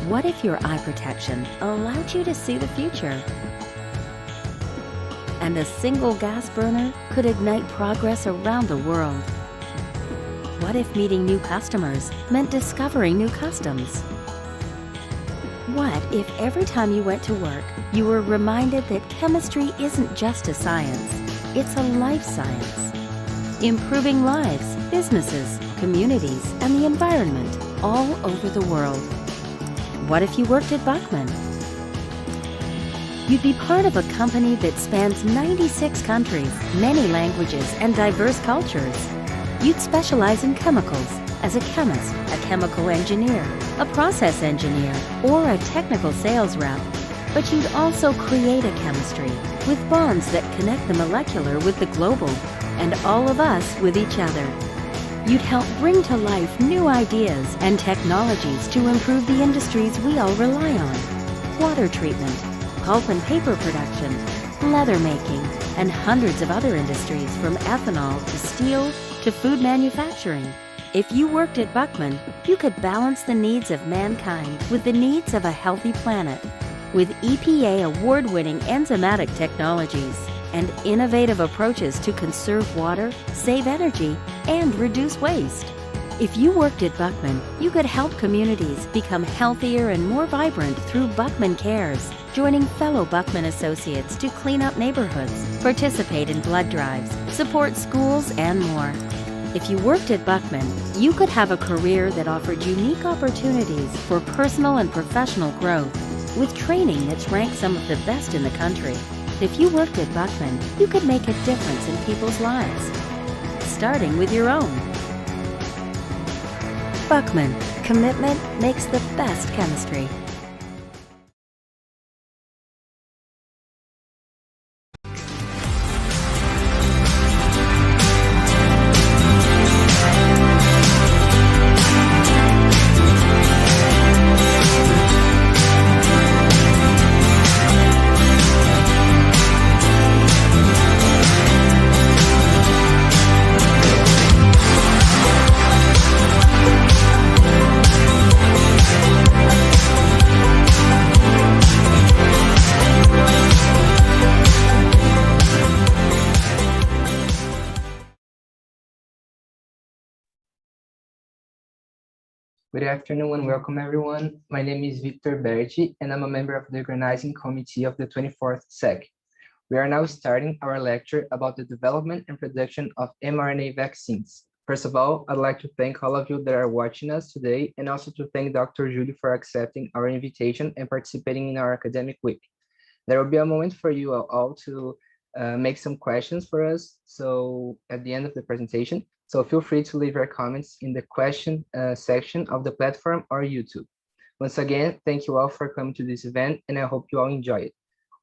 What if your eye protection allowed you to see the future? And a single gas burner could ignite progress around the world? What if meeting new customers meant discovering new customs? What if every time you went to work, you were reminded that chemistry isn't just a science, it's a life science? Improving lives, businesses, communities, and the environment all over the world. What if you worked at Buckman? You'd be part of a company that spans 96 countries, many languages, and diverse cultures. You'd specialize in chemicals as a chemist, a chemical engineer, a process engineer, or a technical sales rep. But you'd also create a chemistry with bonds that connect the molecular with the global, and all of us with each other. You'd help bring to life new ideas and technologies to improve the industries we all rely on. Water treatment, pulp and paper production, leather making, and hundreds of other industries from ethanol to steel to food manufacturing. If you worked at Buckman, you could balance the needs of mankind with the needs of a healthy planet. With EPA award-winning enzymatic technologies and innovative approaches to conserve water, save energy, and reduce waste. If you worked at Buckman, you could help communities become healthier and more vibrant through Buckman Cares, joining fellow Buckman associates to clean up neighborhoods, participate in blood drives, support schools, and more. If you worked at Buckman, you could have a career that offered unique opportunities for personal and professional growth, with training that's ranked some of the best in the country. If you worked at Buckman, you could make a difference in people's lives, starting with your own. Buckman, commitment makes the best chemistry. Good afternoon and welcome everyone. My name is Victor Berti and I'm a member of the organizing committee of the 24th SEQ. We are now starting our lecture about the development and production of mRNA vaccines. First of all, I'd like to thank all of you that are watching us today and also to thank Dr. Julio for accepting our invitation and participating in our academic week. There will be a moment for you all to make some questions for us. So at the end of the presentation, so feel free to leave your comments in the question section of the platform or YouTube. Once again, thank you all for coming to this event and I hope you all enjoy it.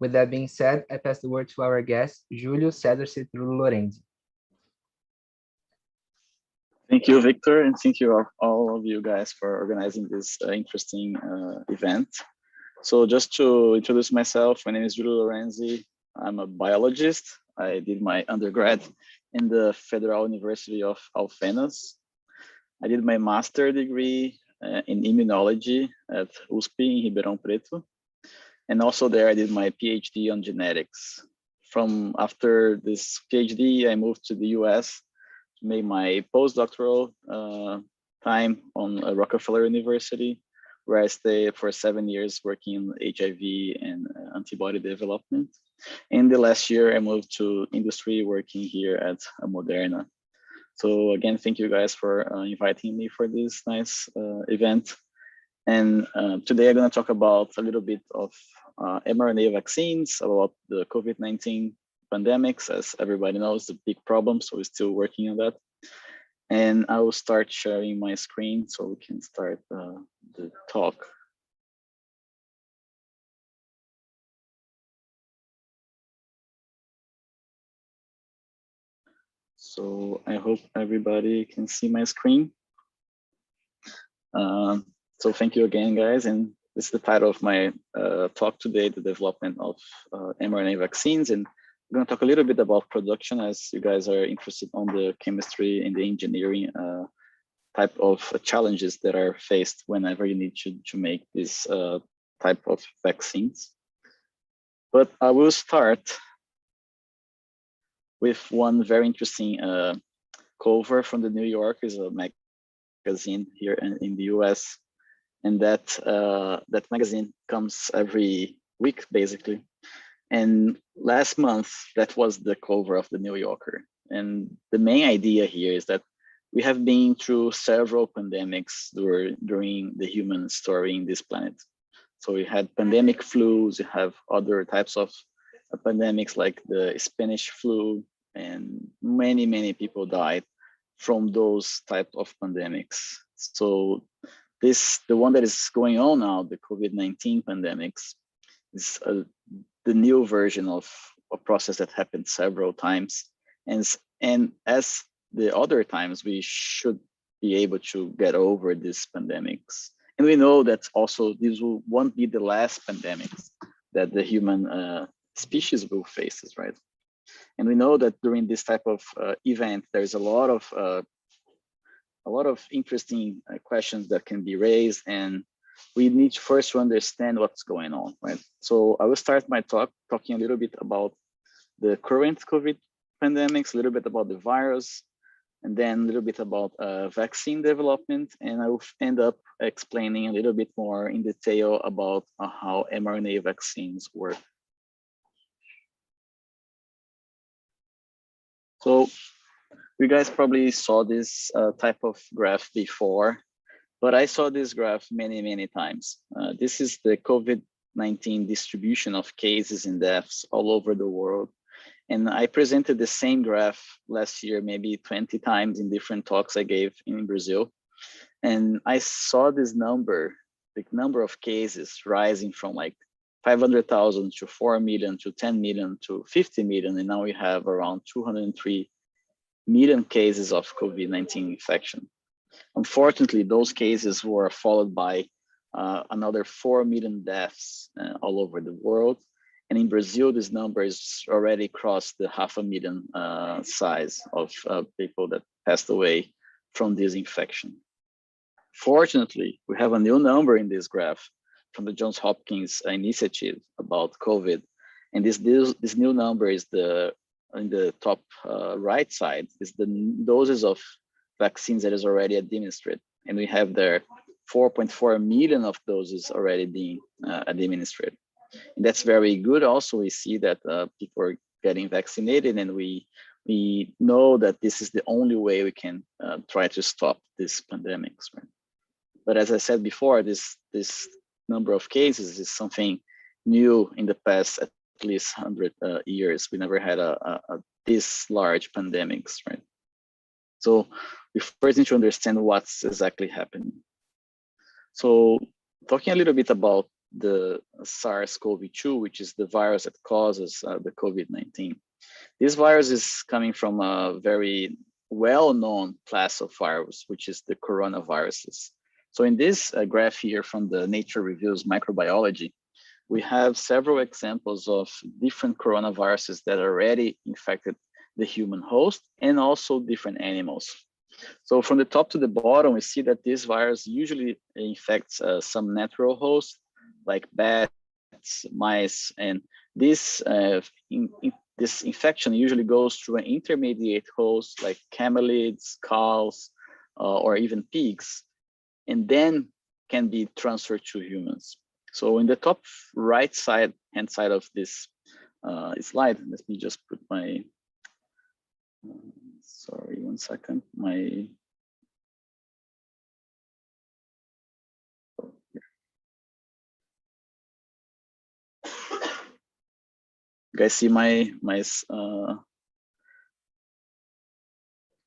With that being said, I pass the word to our guest, Julio Cesar Cetrulo Lorenzi. Thank you, Victor, and thank you all of you guys for organizing this interesting event. So just to introduce myself, my name is Julio Lorenzi. I'm a biologist. I did my undergrad in the Federal University of Alfenas. I did my master degree in immunology at USP in Ribeirão Preto. And also there I did my PhD on genetics. After this PhD, I moved to the US to make my postdoctoral time on Rockefeller University, where I stayed for 7 years working in HIV and antibody development. In the last year, I moved to industry working here at Moderna. So again, thank you guys for inviting me for this nice event. And today I'm going to talk about a little bit of mRNA vaccines, about the COVID-19 pandemics. As everybody knows, the big problem, so we're still working on that. And I will start sharing my screen so we can start the talk. So I hope everybody can see my screen. So thank you again, guys. And this is the title of my talk today, the development of mRNA vaccines. And we're going to talk a little bit about production, as you guys are interested on the chemistry and the engineering type of challenges that are faced whenever you need to make this type of vaccines. But I will start with one very interesting cover from the New Yorker, is a magazine here in the US. And that magazine comes every week, basically. And last month, that was the cover of the New Yorker. And the main idea here is that we have been through several pandemics during the human story in this planet. So we had pandemic flus, we have other types of pandemics like the Spanish flu, and many people died from those type of pandemics. So the one that is going on now, the COVID-19 pandemics, is the new version of a process that happened several times. And as the other times, we should be able to get over these pandemics. And we know that also these won't be the last pandemics that the human species will face, right? And we know that during this type of event, there's a lot of interesting questions that can be raised, and we need first to understand what's going on, right? So I will start my talk talking a little bit about the current COVID pandemics, a little bit about the virus, and then a little bit about vaccine development, and I will end up explaining a little bit more in detail about how mRNA vaccines work. So you guys probably saw this type of graph before, but I saw this graph many times. This is the COVID-19 distribution of cases and deaths all over the world. And I presented the same graph last year, maybe 20 times in different talks I gave in Brazil. And I saw this number, the number of cases rising from like 500,000 to 4 million to 10 million to 50 million. And now we have around 203 million cases of COVID-19 infection. Unfortunately, those cases were followed by another 4 million deaths all over the world. And in Brazil, this number is already crossed the 500,000 size of people that passed away from this infection. Fortunately, we have a new number in this graph from the Johns Hopkins initiative about COVID. And this new number is in the top right side, is the doses of vaccines that is already administered. And we have there 4.4 million of doses already being administered. And that's very good. Also, we see that people are getting vaccinated, and we know that this is the only way we can try to stop these pandemics. Right? But as I said before, this number of cases is something new in the past at least 100 years. We never had this large pandemics, right? So we first need to understand what's exactly happening. So talking a little bit about the SARS-CoV-2, which is the virus that causes the COVID-19. This virus is coming from a very well-known class of virus, which is the coronaviruses. So in this graph here from the Nature Reviews Microbiology, we have several examples of different coronaviruses that already infected the human host and also different animals. So from the top to the bottom, we see that this virus usually infects some natural hosts like bats, mice, and this infection usually goes through an intermediate host like camelids, cows, or even pigs, and then can be transferred to humans. So in the top right hand side of this slide, let me just put my, sorry, 1 second, you guys see my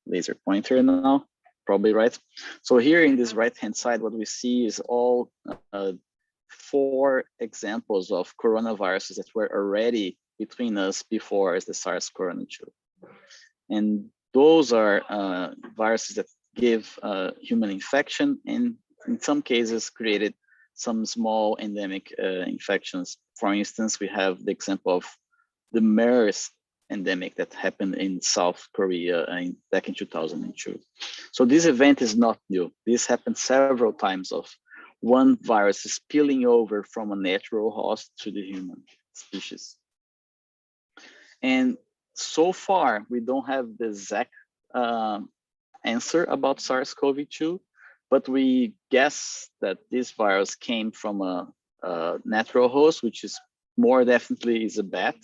laser pointer now? Probably right. So here in this right-hand side, what we see is all 4 examples of coronaviruses that were already between us before as the SARS-CoV-2. And those are viruses that give human infection, and in some cases created some small endemic infections. For instance, we have the example of the MERS endemic that happened in South Korea back in 2002. So this event is not new. This happened several times of one virus spilling over from a natural host to the human species. And so far, we don't have the exact answer about SARS-CoV-2, but we guess that this virus came from a natural host, which is more definitely is a bat.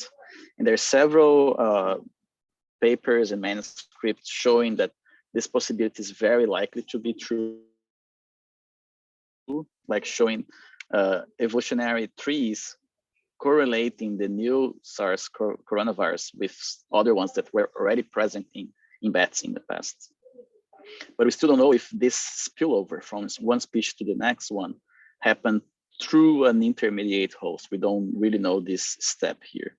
And there are several papers and manuscripts showing that this possibility is very likely to be true, like showing evolutionary trees correlating the new SARS coronavirus with other ones that were already present in bats in the past. But we still don't know if this spillover from one species to the next one happened through an intermediate host. We don't really know this step here.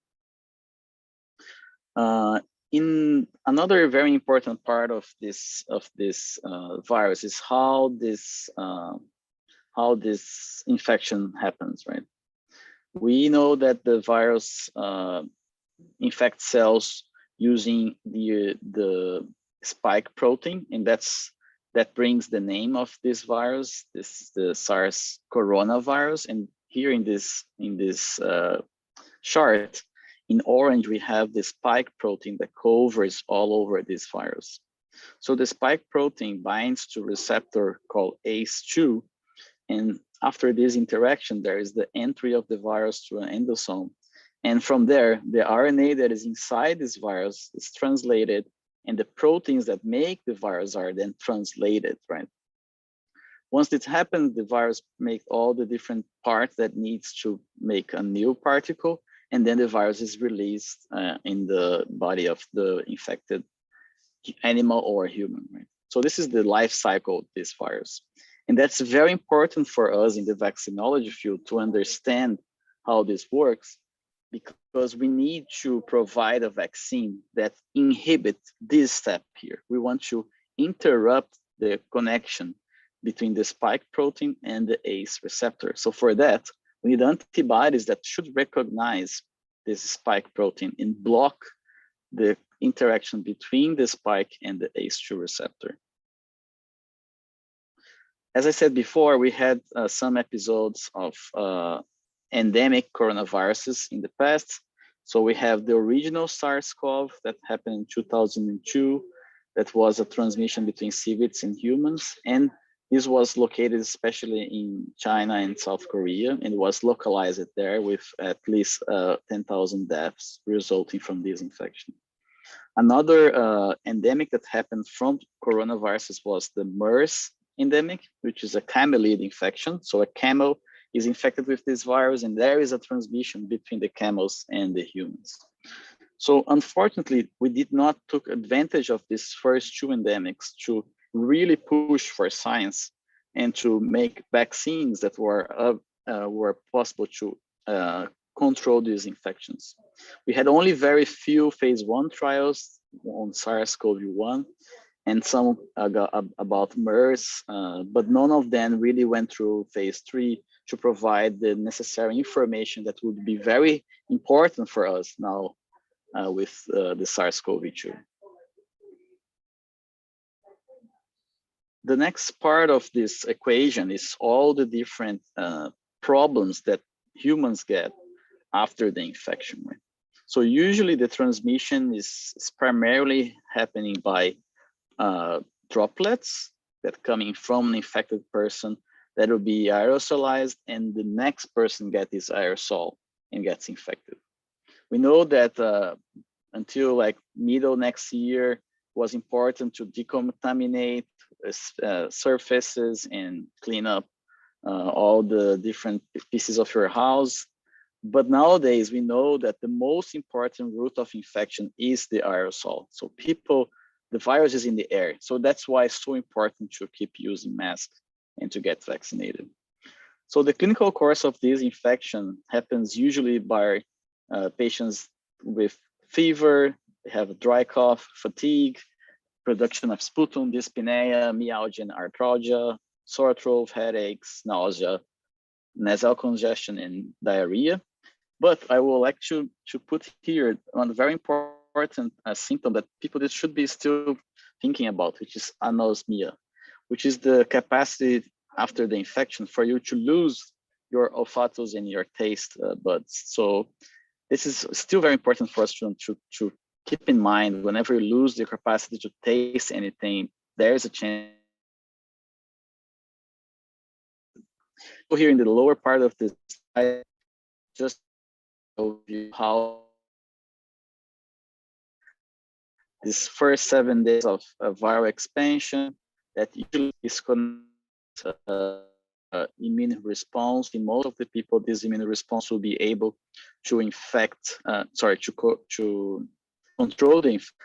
In another very important part of this virus is how this infection happens, right? We know that the virus infects cells using the spike protein, and that brings the name of this virus. This is the SARS coronavirus, and here in this chart, in orange we have the spike protein that covers all over this virus. So the spike protein binds to a receptor called ACE2, and after this interaction, there is the entry of the virus to an endosome. And from there, the RNA that is inside this virus is translated, and the proteins that make the virus are then translated, right? Once this happens, the virus makes all the different parts that needs to make a new particle, and then the virus is released in the body of the infected animal or human, right? So this is the life cycle of this virus. And that's very important for us in the vaccinology field to understand how this works, because we need to provide a vaccine that inhibits this step here. We want to interrupt the connection between the spike protein and the ACE receptor. So for that, we need antibodies that should recognize this spike protein and block the interaction between the spike and the ACE2 receptor. As I said before, we had some episodes of endemic coronaviruses in the past. So we have the original SARS-CoV that happened in 2002. That was a transmission between civets and humans. And this was located especially in China and South Korea, and was localized there with at least 10,000 deaths resulting from this infection. Another endemic that happened from coronaviruses was the MERS endemic, which is a camelid infection. So a camel is infected with this virus, and there is a transmission between the camels and the humans. So unfortunately, we did not take advantage of these first two endemics to really push for science and to make vaccines that were possible to control these infections. We had only very few phase 1 trials on SARS-CoV-1 and some about MERS, but none of them really went through phase 3 to provide the necessary information that would be very important for us now with the SARS-CoV-2. The next part of this equation is all the different problems that humans get after the infection. Right? So usually the transmission is primarily happening by droplets that coming from an infected person that will be aerosolized, and the next person gets this aerosol and gets infected. We know that until like middle next year was important to decontaminate surfaces and clean up all the different pieces of your house. But nowadays we know that the most important route of infection is the aerosol. So the virus is in the air. So that's why it's so important to keep using masks and to get vaccinated. So the clinical course of this infection happens usually by patients with fever, they have a dry cough, fatigue, production of sputum, dyspnea, myalgia and arthralgia, sore throat, headaches, nausea, nasal congestion, and diarrhea. But I would like to put here one very important important symptom that people should be still thinking about, which is anosmia, which is the capacity after the infection for you to lose your olfactory and your taste buds. So this is still very important for us to keep in mind. Whenever you lose the capacity to taste anything, there's a chance. Here in the lower part of this slide, just show you how this first 7 days of viral expansion that usually is connected immune response. In most of the people, this immune response will be able to infect, to control the infection.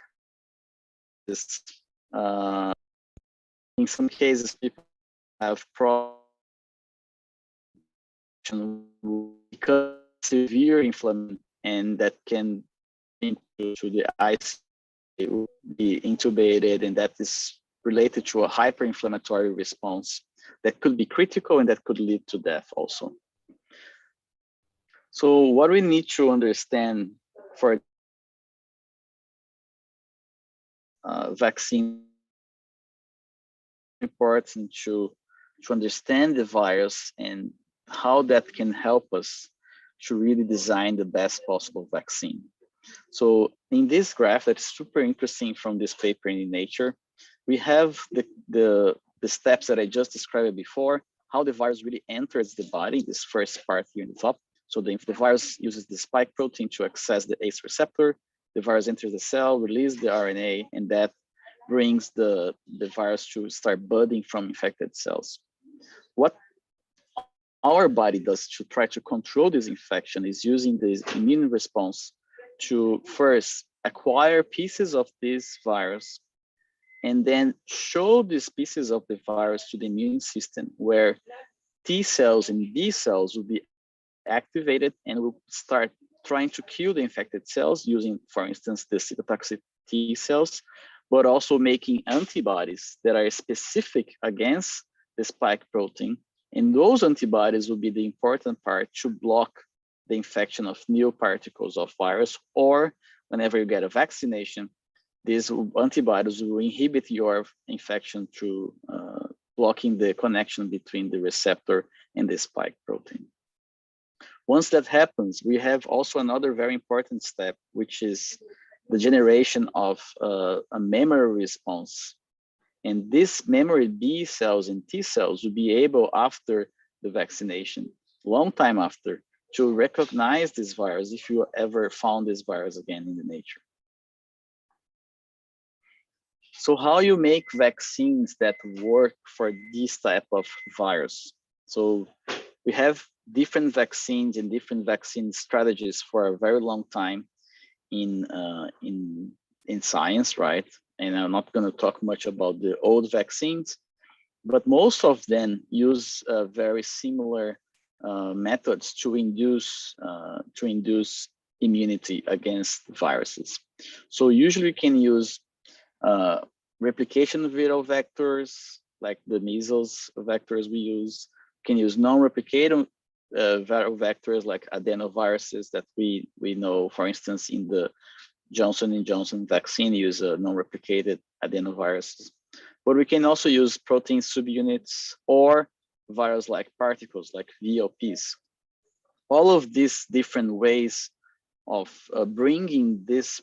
In some cases, people have problems because severe inflammation, and that can into the ICU, be intubated, and that is related to a hyperinflammatory response that could be critical and that could lead to death also. So what we need to understand for vaccine, important to understand the virus and how that can help us to really design the best possible vaccine. So in this graph that's super interesting from this paper in Nature, we have the steps that I just described before, how the virus really enters the body, this first part here in the top. So if the virus uses the spike protein to access the ACE receptor, the virus enters the cell, releases the RNA, and that brings the virus to start budding from infected cells. What our body does to try to control this infection is using this immune response to first acquire pieces of this virus and then show these pieces of the virus to the immune system, where T cells and B cells will be activated and will start trying to kill the infected cells using, for instance, the cytotoxic T cells, but also making antibodies that are specific against the spike protein. And those antibodies will be the important part to block the infection of new particles of virus, or whenever you get a vaccination, these antibodies will inhibit your infection through blocking the connection between the receptor and the spike protein. Once that happens, we have also another very important step, which is the generation of a memory response. And this memory B cells and T cells will be able, after the vaccination, long time after, to recognize this virus if you ever found this virus again in the nature. So how you make vaccines that work for this type of virus? So we have different vaccines and different vaccine strategies for a very long time in science, right? And I'm not going to talk much about the old vaccines, but most of them use very similar methods to induce immunity against viruses. So usually you can use replication viral vectors, like the measles vectors we use. You can use non-replicating viral vectors like adenoviruses that we know, for instance, in the Johnson & Johnson vaccine, use non-replicated adenoviruses. But we can also use protein subunits or virus-like particles like VLPs. All of these different ways of bringing this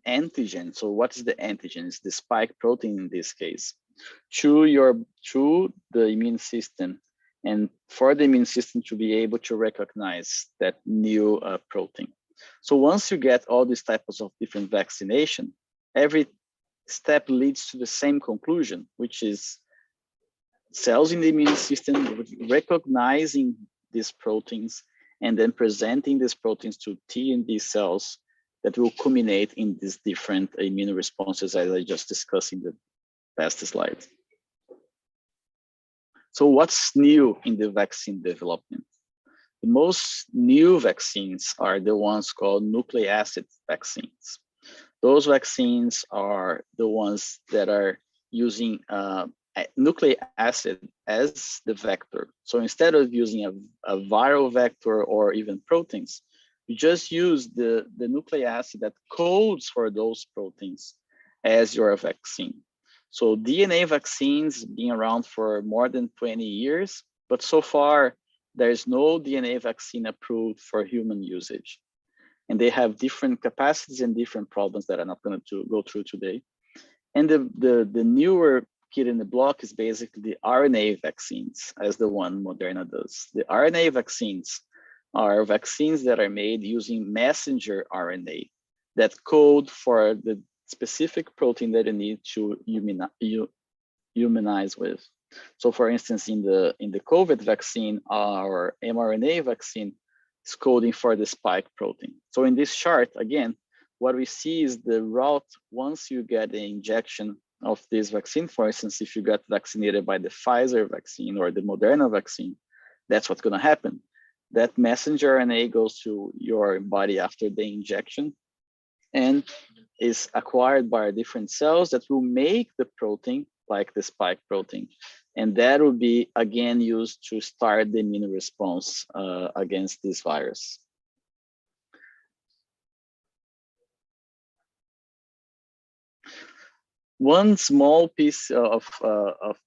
antigen, so what is the antigen? It's the spike protein in this case, to the immune system, and for the immune system to be able to recognize that new protein. So once you get all these types of different vaccination, every step leads to the same conclusion, which is cells in the immune system recognizing these proteins and then presenting these proteins to T and B cells that will culminate in these different immune responses, as I just discussed in the past slide. So what's new in the vaccine development? The most new vaccines are the ones called nucleic acid vaccines. Those vaccines are the ones that are using nucleic acid as the vector. So instead of using a viral vector or even proteins, you just use the nucleic acid that codes for those proteins as your vaccine. So DNA vaccines been around for more than 20 years, but so far there's no DNA vaccine approved for human usage. And they have different capacities and different problems that I'm not going to go through today. And the newer kid in the block is basically the RNA vaccines, as the one Moderna does. The RNA vaccines are vaccines that are made using messenger RNA that code for the specific protein that you need to humanize with. So for instance, in the COVID vaccine, our mRNA vaccine is coding for the spike protein. So in this chart, again, what we see is the route once you get the injection of this vaccine. For instance, if you got vaccinated by the Pfizer vaccine or the Moderna vaccine, that's what's going to happen. That messenger RNA goes to your body after the injection and is acquired by different cells that will make the protein, like the spike protein. And that will be again used to start the immune response against this virus. One small piece of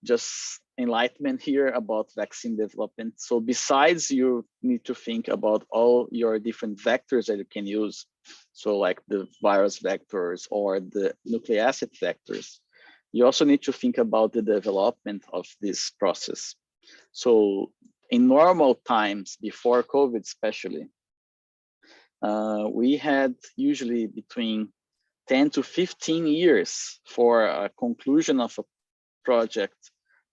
just enlightenment here about vaccine development. So besides you need to think about all your different vectors that you can use, so like the virus vectors or the nucleic acid vectors, you also need to think about the development of this process. So in normal times, before COVID especially, we had usually between 10 to 15 years for a conclusion of a project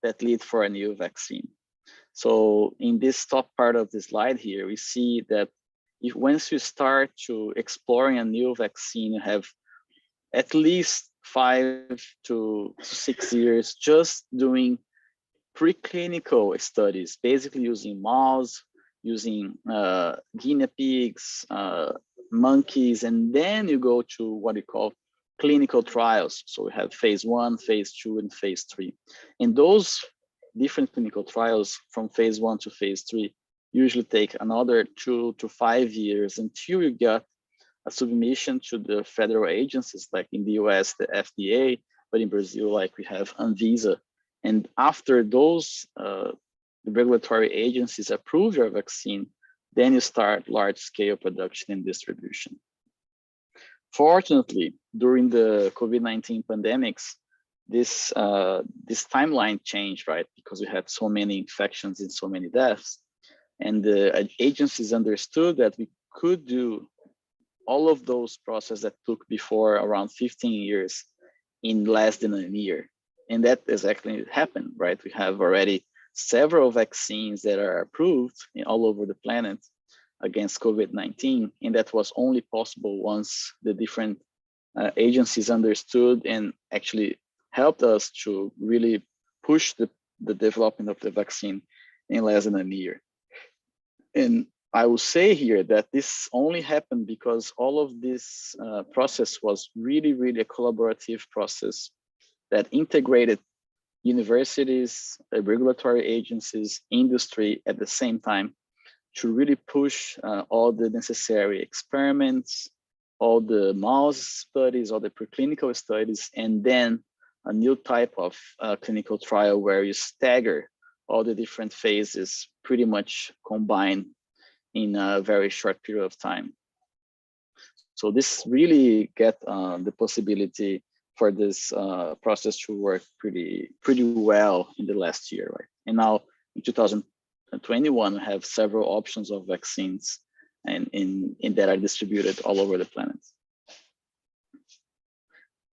that lead for a new vaccine. So in this top part of the slide here, we see that if once you start to exploring a new vaccine, you have at least 5 to 6 years just doing preclinical studies, basically using mouse, using guinea pigs, monkeys, and then you go to what we call clinical trials. So we have phase 1, phase 2, and phase 3. And those different clinical trials from phase 1 to phase 3 usually take another 2 to 5 years until you get a submission to the federal agencies, like in the US, the FDA, but in Brazil, like we have Anvisa. And after those the regulatory agencies approve your vaccine, then you start large-scale production and distribution. Fortunately, during the COVID-19 pandemics, this timeline changed, right? Because we had so many infections and so many deaths. And the agencies understood that we could do all of those processes that took before around 15 years in less than a year. And that exactly happened, right? We have already several vaccines that are approved all over the planet against COVID-19, and that was only possible once the different agencies understood and actually helped us to really push the development of the vaccine in less than a year. And I will say here that this only happened because all of this process was really, really a collaborative process that integrated universities, regulatory agencies, industry at the same time to really push all the necessary experiments, all the mouse studies, all the preclinical studies, and then a new type of clinical trial where you stagger all the different phases pretty much combined in a very short period of time. So this really get the possibility for this process to work pretty well in the last year, right? And now in 2021, we have several options of vaccines and that are distributed all over the planet.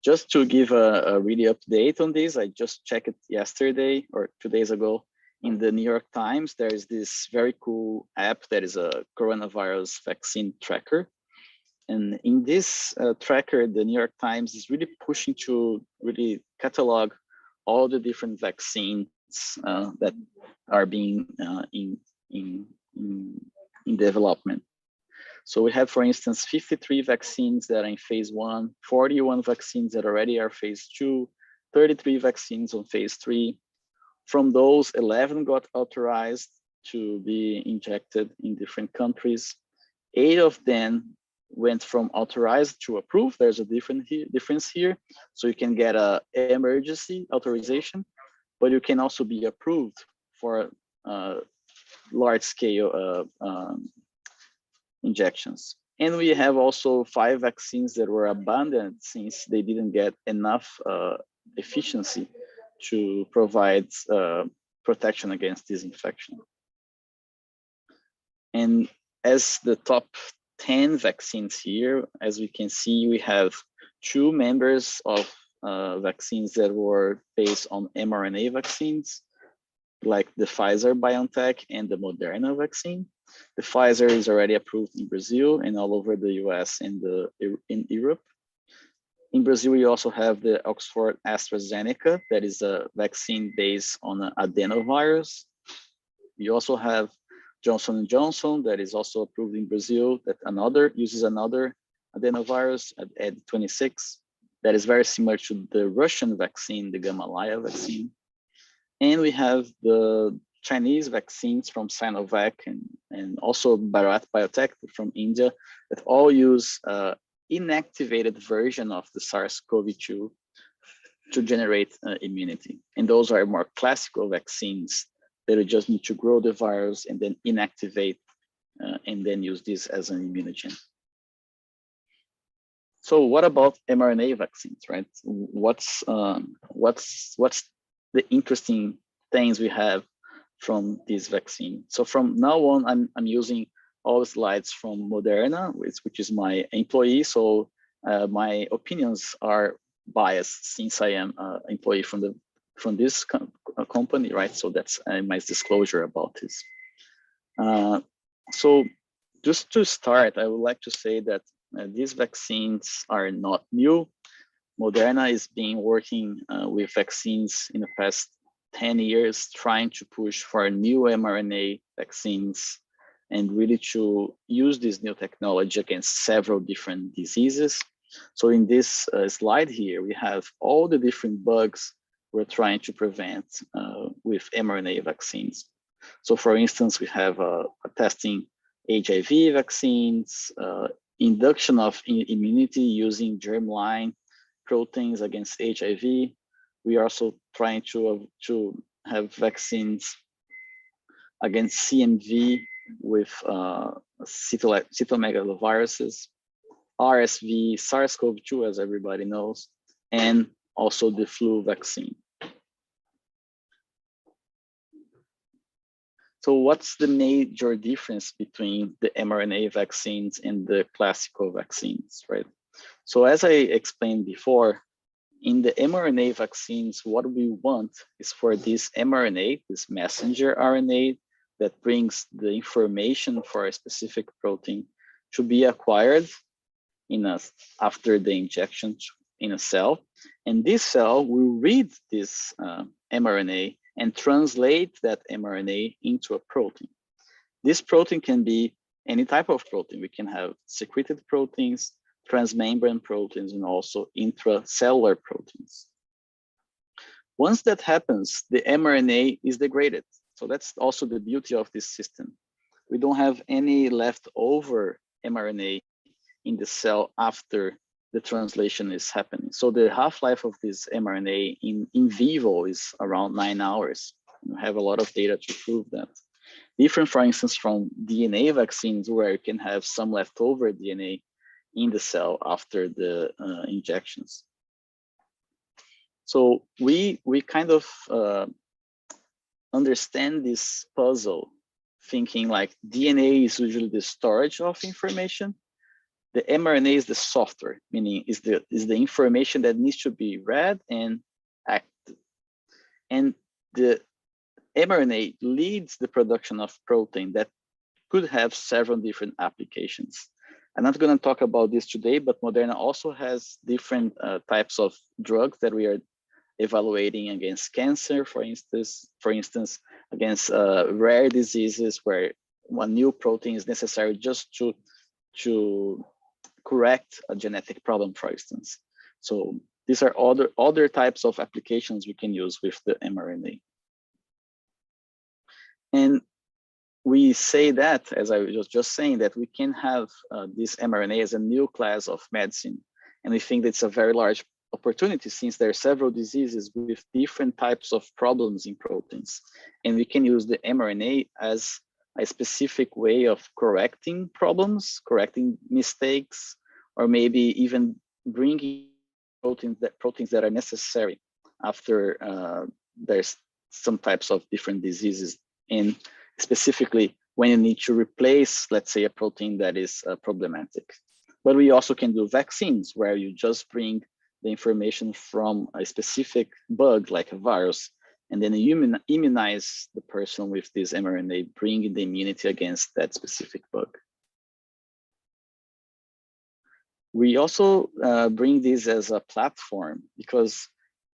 Just to give a really update on this, I just checked it yesterday or 2 days ago. In the New York Times, there is this very cool app that is a coronavirus vaccine tracker. And in this tracker, the New York Times is really pushing to really catalog all the different vaccines that are being in development. So we have, for instance, 53 vaccines that are in phase 1, 41 vaccines that already are phase 2, 33 vaccines on phase 3. From those, 11 got authorized to be injected in different countries. 8 of them went from authorized to approved. There's a difference here. So you can get a emergency authorization, but you can also be approved for large scale injections. And we have also 5 vaccines that were abandoned since they didn't get enough efficiency to provide protection against this infection. And as the top 10 vaccines here, as we can see, we have 2 members of vaccines that were based on mRNA vaccines, like the Pfizer-BioNTech and the Moderna vaccine. The Pfizer is already approved in Brazil and all over the US and in Europe. In Brazil, we also have the Oxford AstraZeneca, that is a vaccine based on an adenovirus. We also have Johnson & Johnson, that is also approved in Brazil, that uses another adenovirus at 26, that is very similar to the Russian vaccine, the Gamaleya vaccine. And we have the Chinese vaccines from Sinovac and also Bharat Biotech from India that all use inactivated version of the SARS-CoV-2 to generate immunity. And those are more classical vaccines that you just need to grow the virus and then inactivate and then use this as an immunogen. So what about mRNA vaccines, right? What's the interesting things we have from this vaccine? So from now on, I'm using all the slides from Moderna, which is my employee. So my opinions are biased since I am an employee from this company, right? So that's my disclosure about this. So just to start, I would like to say that these vaccines are not new. Moderna has been working with vaccines in the past 10 years, trying to push for new mRNA vaccines and really to use this new technology against several different diseases. So in this slide here, we have all the different bugs we're trying to prevent with mRNA vaccines. So for instance, we have testing HIV vaccines, induction of immunity using germline proteins against HIV. We are also trying to have vaccines against CMV with cytomegaloviruses, RSV, SARS-CoV-2, as everybody knows, and also the flu vaccine. So what's the major difference between the mRNA vaccines and the classical vaccines, right? So as I explained before, in the mRNA vaccines, what we want is for this mRNA, this messenger RNA that brings the information for a specific protein to be acquired after the injection in a cell. And this cell will read this mRNA and translate that mRNA into a protein. This protein can be any type of protein. We can have secreted proteins, transmembrane proteins, and also intracellular proteins. Once that happens, the mRNA is degraded. So that's also the beauty of this system. We don't have any leftover mRNA in the cell after the translation is happening. So the half-life of this mRNA in vivo is around 9 hours. We have a lot of data to prove that. Different, for instance, from DNA vaccines, where you can have some leftover DNA in the cell after the injections. So we kind of understand this puzzle, thinking like DNA is usually the storage of information. The mRNA is the software, meaning is the information that needs to be read and acted. And the mRNA leads the production of protein that could have several different applications. I'm not going to talk about this today, but Moderna also has different types of drugs that we are evaluating against cancer, for instance, against rare diseases where one new protein is necessary just to correct a genetic problem, for instance. So these are other types of applications we can use with the mRNA. And we say that, as I was just saying, that we can have this mRNA as a new class of medicine. And we think that's a very large opportunity since there are several diseases with different types of problems in proteins. And we can use the mRNA as a specific way of correcting problems, correcting mistakes, or maybe even bringing proteins that are necessary after there's some types of different diseases, and specifically when you need to replace, let's say, a protein that is problematic. But we also can do vaccines where you just bring the information from a specific bug like a virus, and then you immunize the person with this mRNA, bringing the immunity against that specific bug. We also bring this as a platform because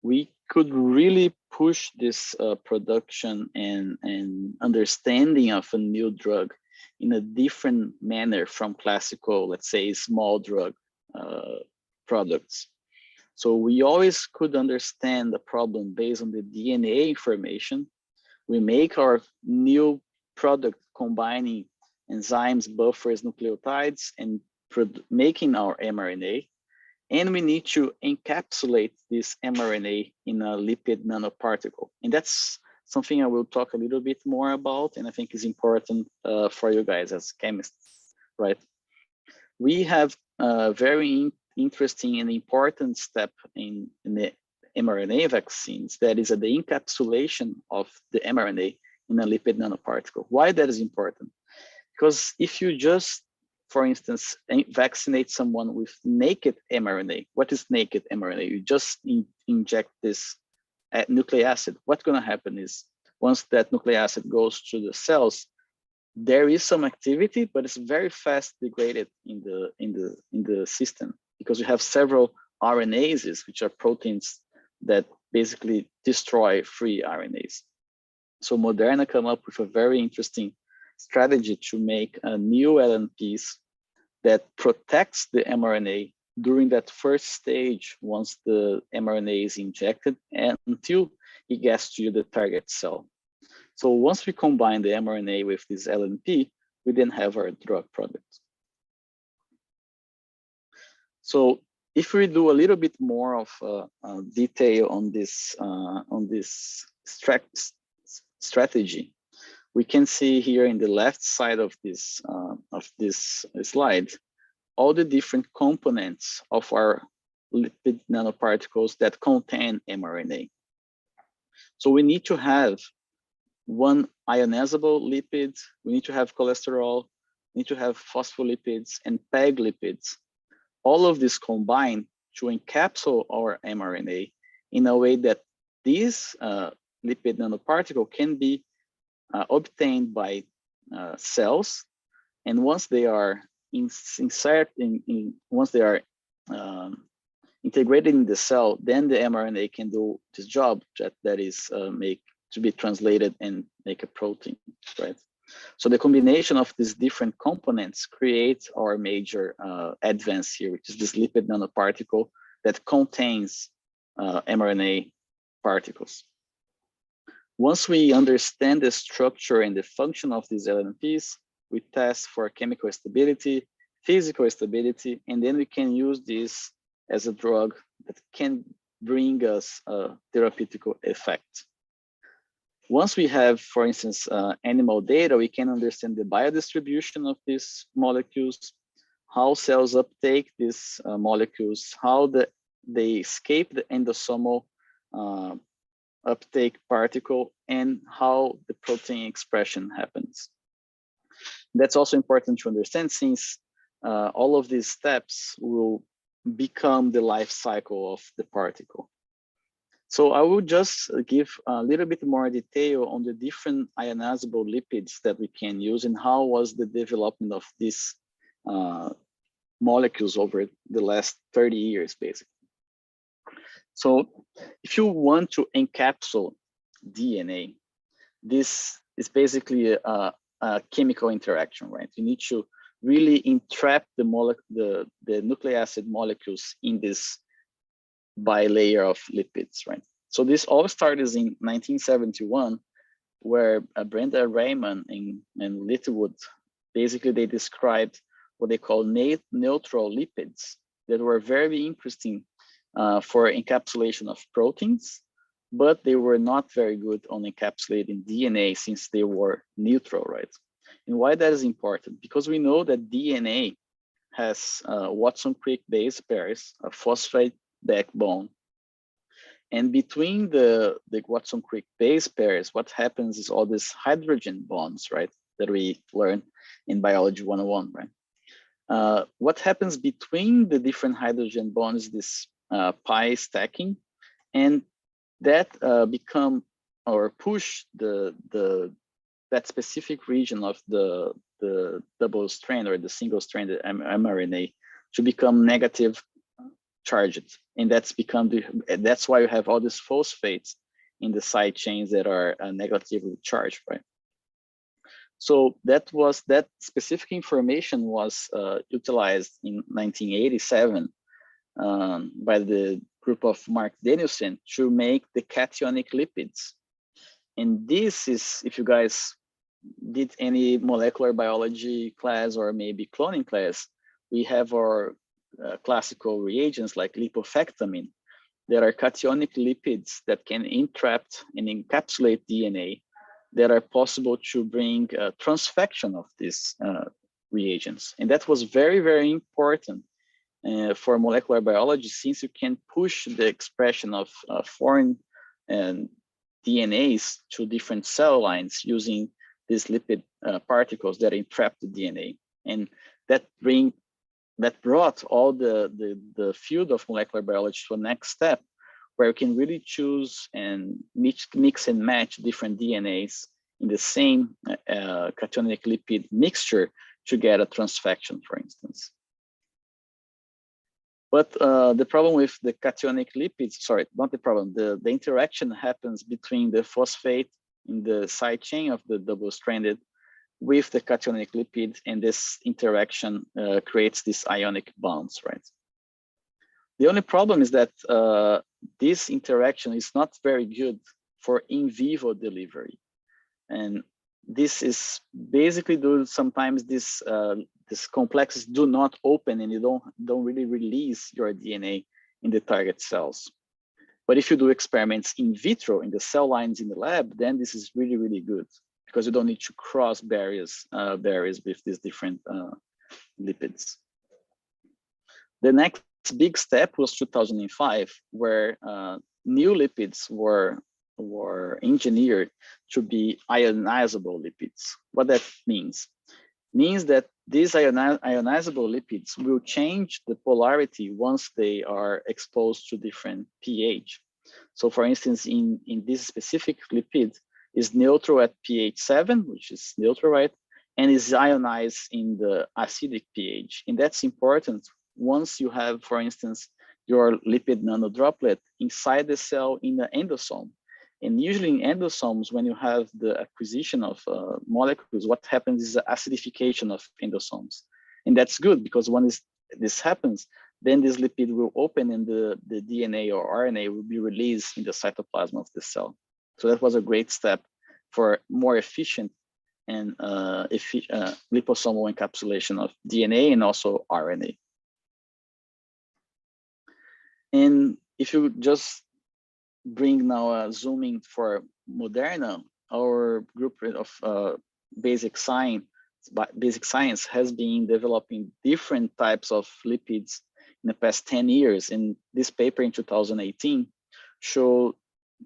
we could really push this production and understanding of a new drug in a different manner from classical, let's say, small drug products. So we always could understand the problem based on the DNA information. We make our new product combining enzymes, buffers, nucleotides, and making our mRNA. And we need to encapsulate this mRNA in a lipid nanoparticle. And that's something I will talk a little bit more about, and I think is important for you guys as chemists, right? We have a very interesting and important step in the mRNA vaccines, that is the encapsulation of the mRNA in a lipid nanoparticle. Why that is important? Because if you just, for instance, vaccinate someone with naked mRNA, what is naked mRNA? You just inject this nucleic acid. What's going to happen is once that nucleic acid goes to the cells, there is some activity, but it's very fast degraded in the system because you have several RNases, which are proteins that basically destroy free RNAs. So Moderna came up with a very interesting strategy to make a new LNPs that protects the mRNA during that first stage once the mRNA is injected and until it gets to the target cell. So once we combine the mRNA with this LNP, we then have our drug product. So if we do a little bit more of detail on this strategy, we can see here in the left side of this slide all the different components of our lipid nanoparticles that contain mRNA. So we need to have one ionizable lipid, we need to have cholesterol, we need to have phospholipids and PEG lipids. All of this combined to encapsulate our mRNA in a way that this lipid nanoparticle can be obtained by cells, and once they are integrated in the cell, then the mRNA can do this job that is to be translated and make a protein, right? So the combination of these different components creates our major advance here, which is this lipid nanoparticle that contains mRNA particles. Once we understand the structure and the function of these LNPs, we test for chemical stability, physical stability, and then we can use this as a drug that can bring us a therapeutic effect. Once we have, for instance, animal data, we can understand the biodistribution of these molecules, how cells uptake these molecules, how they escape the endosomal uptake particle, and how the protein expression happens. That's also important to understand since all of these steps will become the life cycle of the particle. So I will just give a little bit more detail on the different ionizable lipids that we can use and how was the development of these molecules over the last 30 years, basically. So if you want to encapsulate DNA, this is basically a chemical interaction, right? You need to really entrap the nucleic acid molecules in this bilayer of lipids, right? So this all started in 1971 where Brenda Raymond and Littlewood, basically they described what they call neutral lipids that were very interesting for encapsulation of proteins, but they were not very good on encapsulating DNA since they were neutral, right? And why that is important? Because we know that DNA has Watson-Crick base pairs, a phosphate backbone. And between the Watson-Crick base pairs, what happens is all these hydrogen bonds, right? That we learned in Biology 101, right? What happens between the different hydrogen bonds, this pi stacking, and that become or push that specific region of the double strand or the single stranded mRNA to become negative charged, and that's why you have all these phosphates in the side chains that are negatively charged, right? So that specific information was utilized in 1987 by the group of Mark Danielson to make the cationic lipids. And this is, if you guys did any molecular biology class or maybe cloning class, we have our classical reagents like lipofectamine that are cationic lipids that can entrap and encapsulate DNA that are possible to bring transfection of these reagents. And that was very, very important for molecular biology, since you can push the expression of foreign DNAs to different cell lines using these lipid particles that entrap the DNA. And that brought all the field of molecular biology to a next step, where you can really choose and mix and match different DNAs in the same cationic lipid mixture to get a transfection, for instance. But the problem with the cationic lipids, sorry, not the problem, the interaction happens between the phosphate in the side chain of the double-stranded with the cationic lipid, and this interaction creates these ionic bonds, right? The only problem is that this interaction is not very good for in vivo delivery. And this is basically due to sometimes these complexes do not open and you don't really release your DNA in the target cells. But if you do experiments in vitro in the cell lines in the lab, then this is really, really good, because you don't need to cross barriers with these different lipids. The next big step was 2005, where new lipids were engineered to be ionizable lipids. What that means that these ionizable lipids will change the polarity once they are exposed to different pH. So for instance, in this specific lipid is neutral at pH 7, which is neutral, right? And is ionized in the acidic pH. And that's important once you have, for instance, your lipid nanodroplet inside the cell in the endosome. And usually in endosomes, when you have the acquisition of molecules, what happens is the acidification of endosomes. And that's good, because when this happens, then this lipid will open and the DNA or RNA will be released in the cytoplasm of the cell. So that was a great step for more efficient and liposomal encapsulation of DNA and also RNA. And if you just bring now a zooming for Moderna, our group of basic science has been developing different types of lipids in the past 10 years. And this paper in 2018 showed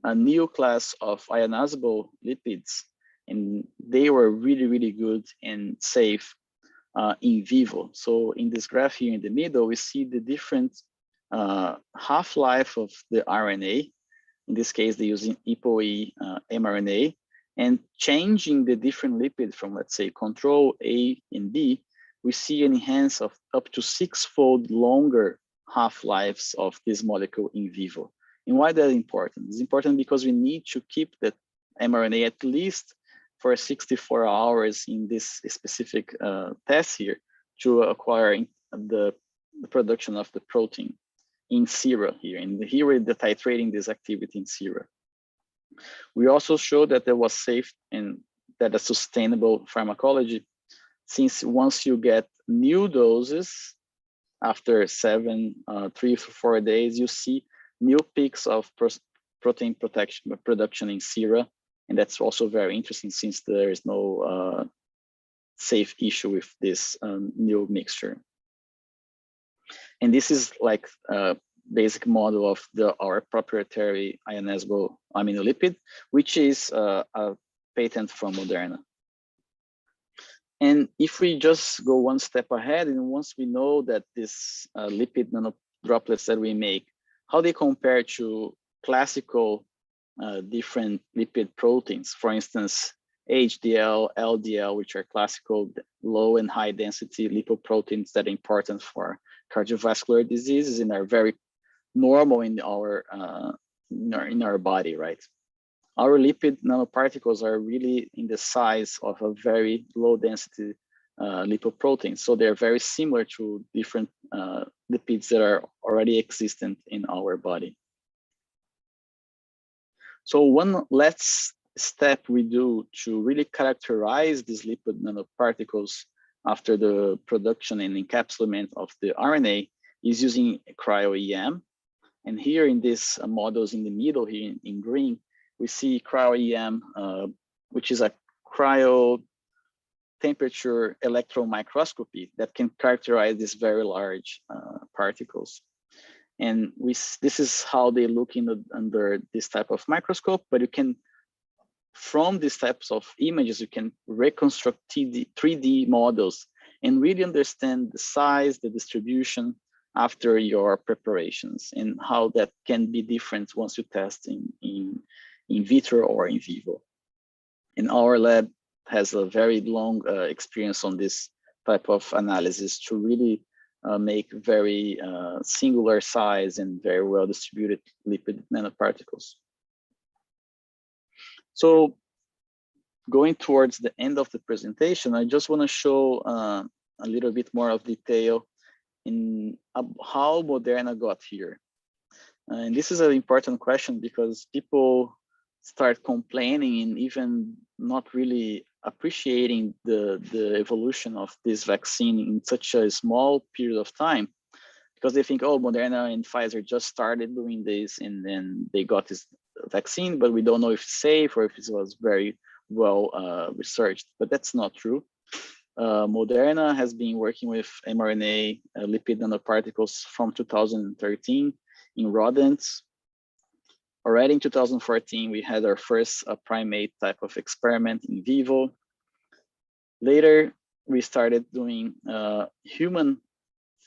a new class of ionizable lipids, and they were really, really good and safe in vivo. So in this graph here in the middle, we see the different half-life of the RNA. In this case, they're using ApoE mRNA, and changing the different lipids from, let's say, control A and B, we see an enhance of up to 6-fold longer half-lives of this molecule in vivo. And why that important? It's important because we need to keep the mRNA at least for 64 hours in this specific test here to acquire the production of the protein in sera here. And here we're titrating this activity in sera. We also showed that there was safe and that a sustainable pharmacology, since once you get new doses, after 3 to 4 days, you see new peaks of protein production in sera. And that's also very interesting since there is no safe issue with this new mixture. And this is like a basic model of our proprietary ionizable aminolipid, which is a patent from Moderna. And if we just go one step ahead, and once we know that this lipid nanodroplets that we make, how they compare to classical different lipid proteins, for instance, HDL, LDL, which are classical low and high density lipoproteins that are important for cardiovascular diseases and are very normal in our body, right? Our lipid nanoparticles are really in the size of a very low density lipoprotein. So they're very similar to different lipids that are already existent in our body. So one last step we do to really characterize these lipid nanoparticles after the production and encapsulament of the RNA is using cryo-EM. And here in these models in the middle here in green, we see cryo-EM, which is a cryo temperature electron microscopy that can characterize these very large particles. And this is how they look under this type of microscope, but you can, from these types of images, you can reconstruct 3D models and really understand the size, the distribution after your preparations and how that can be different once you test in vitro or in vivo. And our lab has a very long experience on this type of analysis to really make very singular size and very well distributed lipid nanoparticles. So going towards the end of the presentation, I just want to show a little bit more of detail in how Moderna got here. And this is an important question because people start complaining and even not really appreciating the evolution of this vaccine in such a small period of time, because they think, oh, Moderna and Pfizer just started doing this and then they got this vaccine, but we don't know if it's safe or if it was very well researched. But that's not true. Moderna has been working with mRNA lipid nanoparticles from 2013 in rodents. Already in 2014, we had our first primate type of experiment in vivo. Later, we started doing human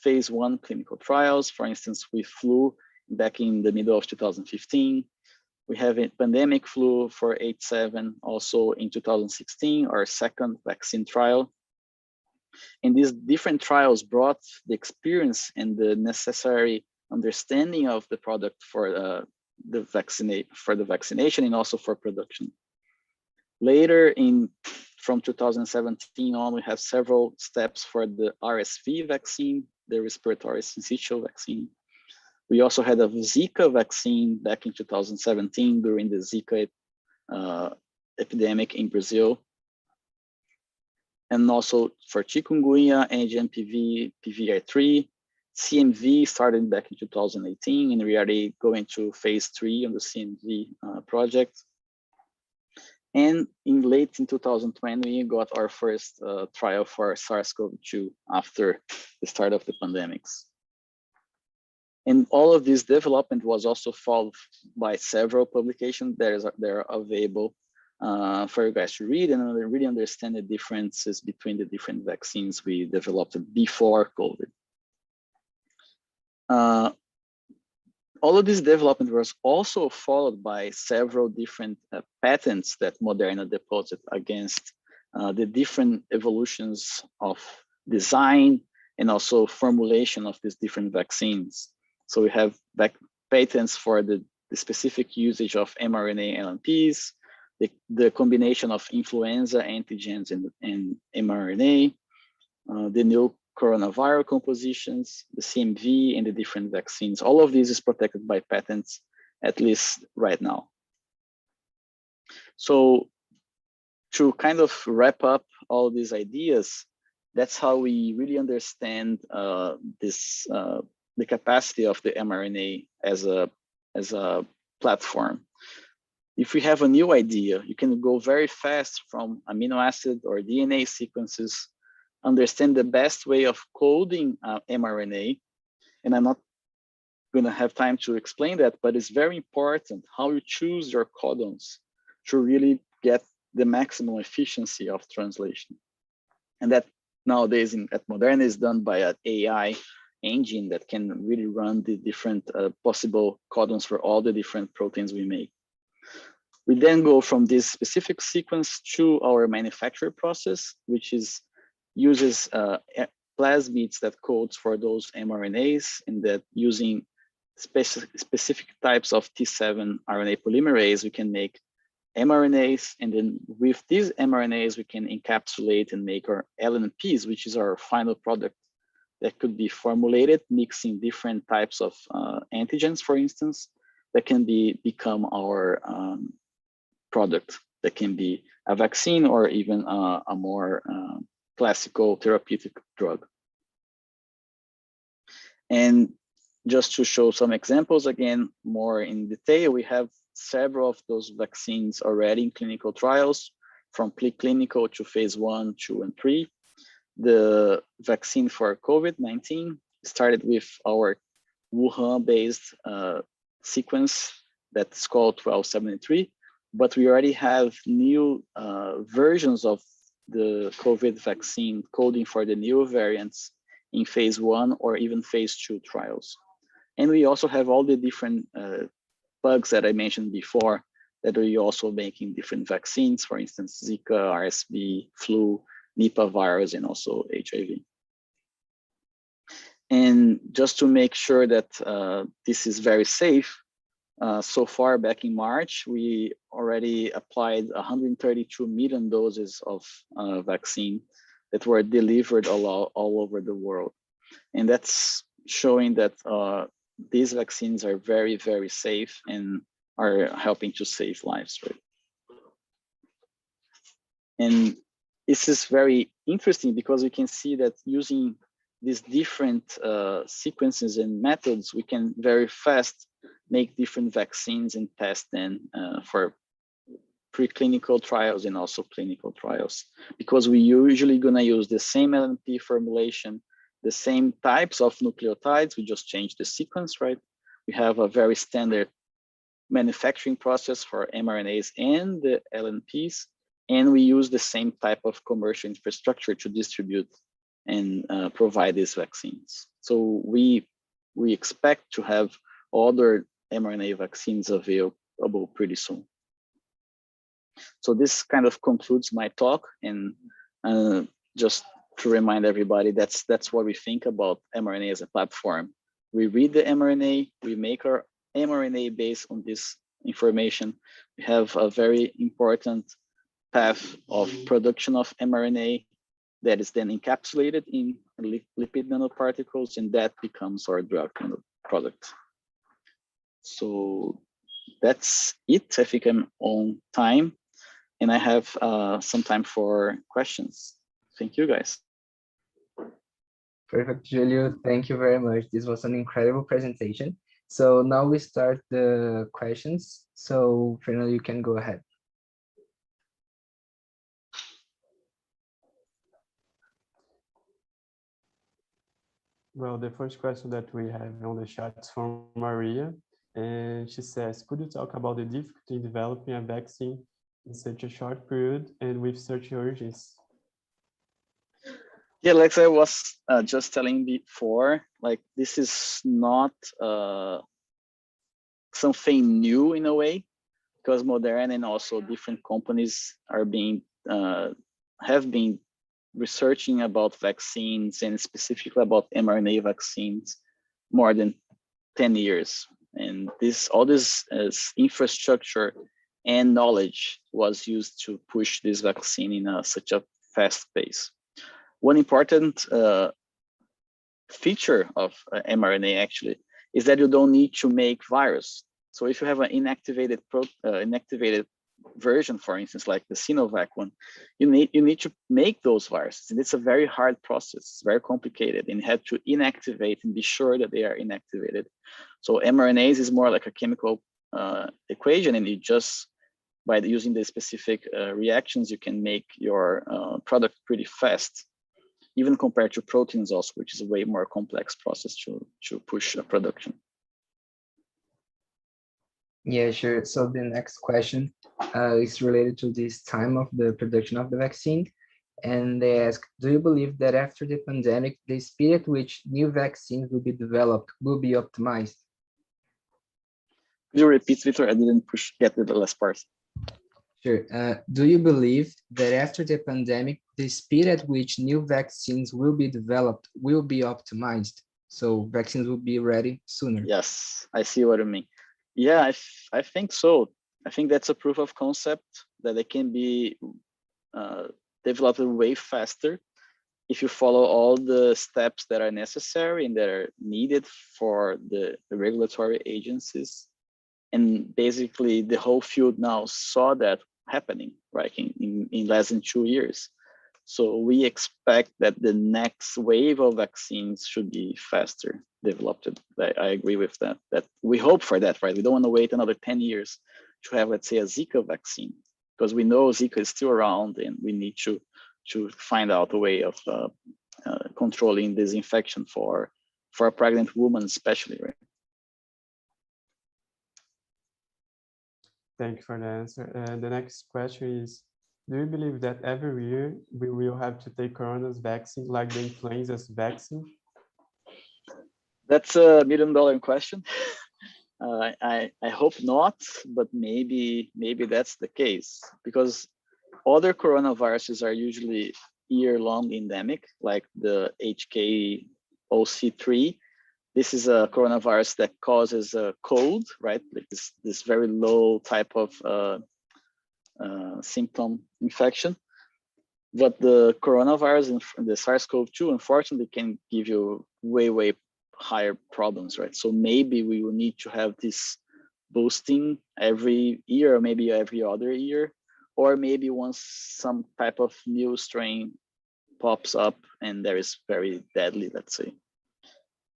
phase 1 clinical trials, for instance, with flu back in the middle of 2015. We have a pandemic flu for H7 also in 2016, our second vaccine trial. And these different trials brought the experience and the necessary understanding of the product for the vaccination and also for production. Later, from 2017 on, we have several steps for the RSV vaccine, the respiratory syncytial vaccine. We also had a Zika vaccine back in 2017 during the Zika epidemic in Brazil. And also for chikungunya, NGMPV, PVR3, CMV started back in 2018, and we are already going to phase 3 on the CMV project. And in 2020, we got our first trial for SARS-CoV-2 after the start of the pandemics. And all of this development was also followed by several publications that are available for you guys to read and really understand the differences between the different vaccines we developed before COVID. All of this development was also followed by several different patents that Moderna deposited against the different evolutions of design and also formulation of these different vaccines. So we have patents for the specific usage of mRNA LNPs, the combination of influenza antigens and mRNA, the new coronavirus compositions, the CMV, and the different vaccines. All of this is protected by patents, at least right now. So to kind of wrap up all these ideas, that's how we really understand the capacity of the mRNA as a platform. If we have a new idea, you can go very fast from amino acid or DNA sequences, understand the best way of coding mRNA. And I'm not going to have time to explain that, but it's very important how you choose your codons to really get the maximum efficiency of translation. And that nowadays at Moderna is done by an AI engine that can really run the different possible codons for all the different proteins we make. We then go from this specific sequence to our manufacture process, which uses plasmids that codes for those mRNAs, and that using specific types of T7 RNA polymerase, we can make mRNAs, and then with these mRNAs, we can encapsulate and make our LNPs, which is our final product that could be formulated, mixing different types of antigens, for instance, that can become our product, that can be a vaccine or even a more classical therapeutic drug. And just to show some examples, again, more in detail, we have several of those vaccines already in clinical trials, from preclinical to phase 1, 2, and 3. The vaccine for COVID-19 started with our Wuhan-based sequence that's called 1273, but we already have new versions of the COVID vaccine coding for the new variants in phase 1 or even phase 2 trials. And we also have all the different bugs that I mentioned before that we're also making different vaccines, for instance, Zika, RSV, flu, Nipah virus, and also HIV. And just to make sure that this is very safe, so far back in March, we already applied 132 million doses of vaccine that were delivered all over the world. And that's showing that these vaccines are very, very safe and are helping to save lives, right? And this is very interesting because we can see that using these different sequences and methods, we can very fast make different vaccines and test them for preclinical trials and also clinical trials, because we usually gonna use the same LNP formulation, the same types of nucleotides, we just change the sequence, right? We have a very standard manufacturing process for mRNAs and the LNPs, and we use the same type of commercial infrastructure to distribute and provide these vaccines. So we expect to have other mRNA vaccines available pretty soon. So this kind of concludes my talk, and just to remind everybody, that's what we think about mRNA as a platform. We read the mRNA, we make our mRNA based on this information. We have a very important path of production of mRNA that is then encapsulated in lipid nanoparticles, and that becomes our drug product. So that's it. I think I'm on time, and I have some time for questions. Thank you, guys. Perfect, Julio. Thank you very much. This was an incredible presentation. So now we start the questions. So Fernando, you can go ahead. Well, the first question that we have on the chat is from Maria, and she says, could you talk about the difficulty in developing a vaccine in such a short period and with such urgency? Yeah, like I was just telling before, like this is not something new in a way, because Moderna and also different companies are have been researching about vaccines, and specifically about mRNA vaccines, more than 10 years. And all this infrastructure and knowledge was used to push this vaccine in such a fast pace. One important feature of mRNA actually is that you don't need to make virus. So if you have an inactivated version, for instance, like the Sinovac one, you need to make those viruses, and it's a very hard process. It's very complicated, and you have to inactivate and be sure that they are inactivated. So mRNAs is more like a chemical equation, and you just, by using the specific reactions, you can make your product pretty fast, even compared to proteins also, which is a way more complex process to push a production. Yeah, sure. So the next question is related to this time of the production of the vaccine. And they ask, do you believe that after the pandemic, the speed at which new vaccines will be developed will be optimized? Could you repeat, Victor? I didn't get the last part. Sure. Do you believe that after the pandemic, the speed at which new vaccines will be developed will be optimized? So vaccines will be ready sooner? Yes, I see what you mean. Yeah, I think so. I think that's a proof of concept that they can be developed way faster if you follow all the steps that are necessary and that are needed for the regulatory agencies. And basically the whole field now saw that happening, right, in less than 2 years. So we expect that the next wave of vaccines should be faster developed. I agree with that, that we hope for that, right? We don't want to wait another 10 years to have, let's say, a Zika vaccine, because we know Zika is still around and we need to find out a way of controlling this infection for a pregnant woman especially, right? Thank you for the answer. The next question is, do you believe that every year we will have to take corona's vaccine like the influenza's vaccine? That's a $1 million question. I hope not, but maybe that's the case, because other coronaviruses are usually year-long endemic, like the HKOC3. This is a coronavirus that causes a cold, right? Like this very low type of symptom infection. But the coronavirus and the SARS-CoV-2, unfortunately, can give you way higher problems, right? So maybe we will need to have this boosting every year, or maybe every other year, or maybe once some type of new strain pops up and there is very deadly, let's say.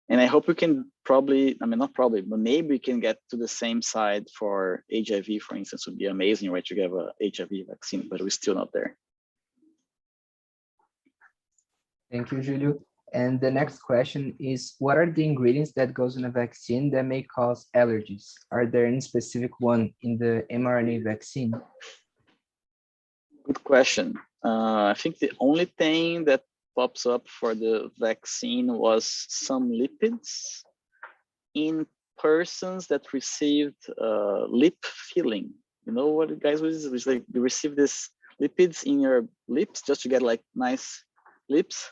And I hope we can probably, I mean, not probably, but maybe we can get to the same side for HIV, for instance. Would be amazing, right? To get a HIV vaccine, but we're still not there. Thank you, Julio. And the next question is, what are the ingredients that goes in a vaccine that may cause allergies? Are there any specific one in the mRNA vaccine? Good question. I think the only thing that pops up for the vaccine was some lipids in persons that received lip filling. You know what, guys, was like you receive this lipids in your lips just to get like nice lips,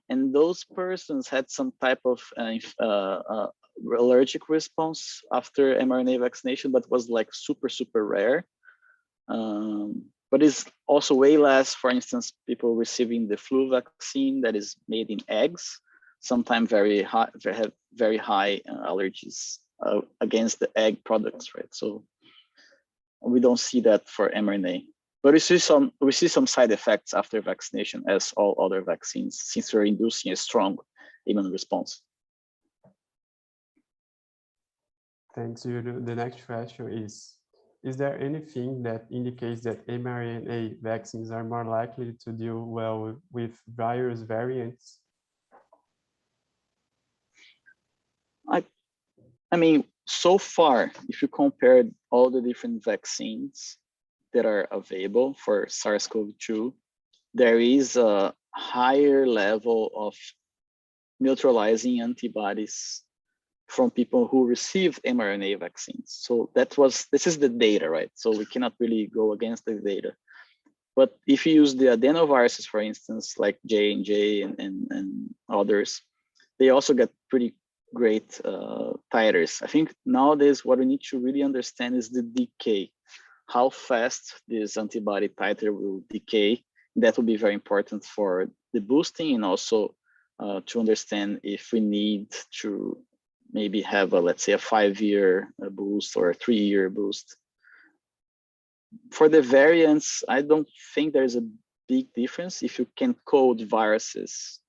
and those persons had some type of allergic response after mRNA vaccination, but was like super rare. But it's also way less, for instance, people receiving the flu vaccine that is made in eggs, sometimes very high allergies against the egg products, right? So we don't see that for mRNA, but we see some side effects after vaccination, as all other vaccines, since we're inducing a strong immune response. Thanks, Julio. The next question is there anything that indicates that mRNA vaccines are more likely to deal well with virus variants? I mean, so far, if you compare all the different vaccines that are available for SARS-CoV-2, there is a higher level of neutralizing antibodies from people who received mRNA vaccines. So this is the data, right? So we cannot really go against the data. But if you use the adenoviruses, for instance, like J&J and others, they also get pretty great titers. I think nowadays what we need to really understand is the decay, how fast this antibody titer will decay. That will be very important for the boosting, and also to understand if we need to maybe have let's say a 5-year boost or a 3-year boost. For the variants, I don't think there's a big difference. If you can code viruses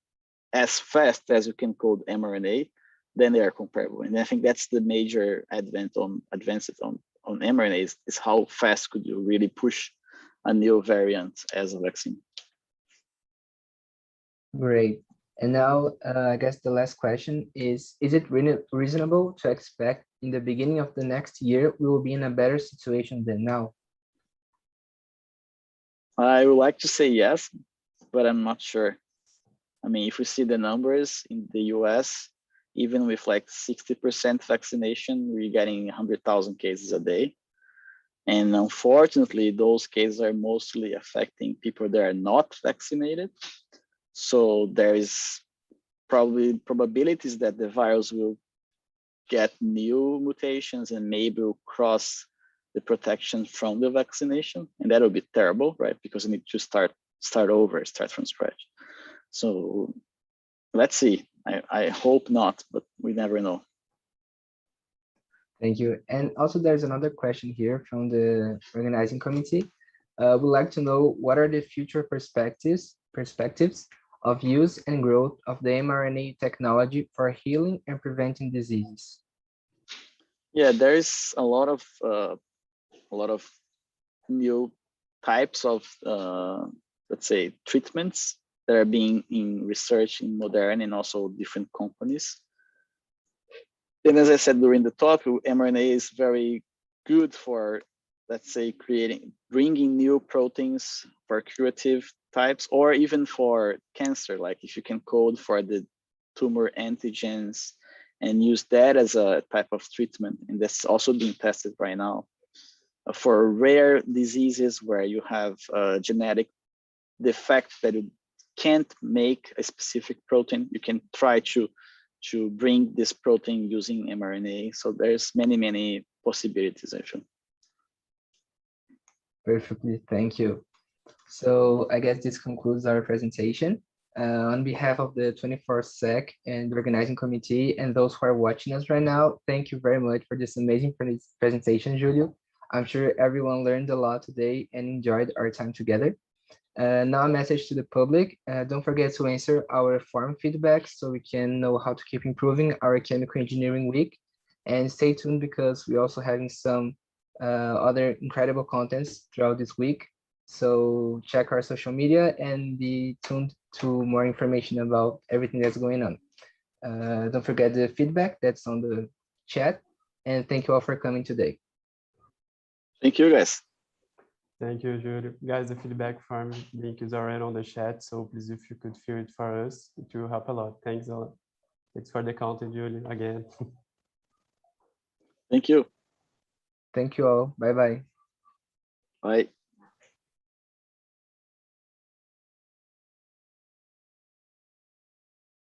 as fast as you can code mRNA, then they are comparable. And I think that's the major advance on mRNA is how fast could you really push a new variant as a vaccine. Great. And now, I guess the last question is it reasonable to expect in the beginning of the next year, we will be in a better situation than now? I would like to say yes, but I'm not sure. I mean, if we see the numbers in the US, even with like 60% vaccination, we're getting 100,000 cases a day. And unfortunately, those cases are mostly affecting people that are not vaccinated. So there is probably probabilities that the virus will get new mutations and maybe will cross the protection from the vaccination. And that would be terrible, right? Because we need to start from scratch. So let's see. I hope not, but we never know. Thank you. And also there's another question here from the organizing committee. We'd like to know what are the future perspectives of use and growth of the mRNA technology for healing and preventing diseases? Yeah, there is a lot of new types of let's say treatments that are being in research in Moderna and also different companies. And as I said during the talk, mRNA is very good for, let's say, bringing new proteins for curative types, or even for cancer. Like if you can code for the tumor antigens and use that as a type of treatment. And that's also being tested right now. For rare diseases where you have a genetic defect that you can't make a specific protein, you can try to bring this protein using mRNA. So there's many possibilities, I feel. Perfectly, thank you. So I guess this concludes our presentation. On behalf of the 24th SEC and the organizing committee and those who are watching us right now, thank you very much for this amazing presentation, Julio. I'm sure everyone learned a lot today and enjoyed our time together. Now a message to the public. Don't forget to answer our form feedback so we can know how to keep improving our chemical engineering week. And stay tuned because we're also having some other incredible contents throughout this week. So check our social media and be tuned to more information about everything that's going on. Don't forget the feedback that's on the chat. And thank you all for coming today. Thank you, guys. Thank you, Julio. Guys, the feedback form link is already on the chat, so please, if you could fill it for us, it will help a lot. Thanks a lot. Thanks for the content, Julio, again. Thank you. Thank you all. Bye-bye. Bye.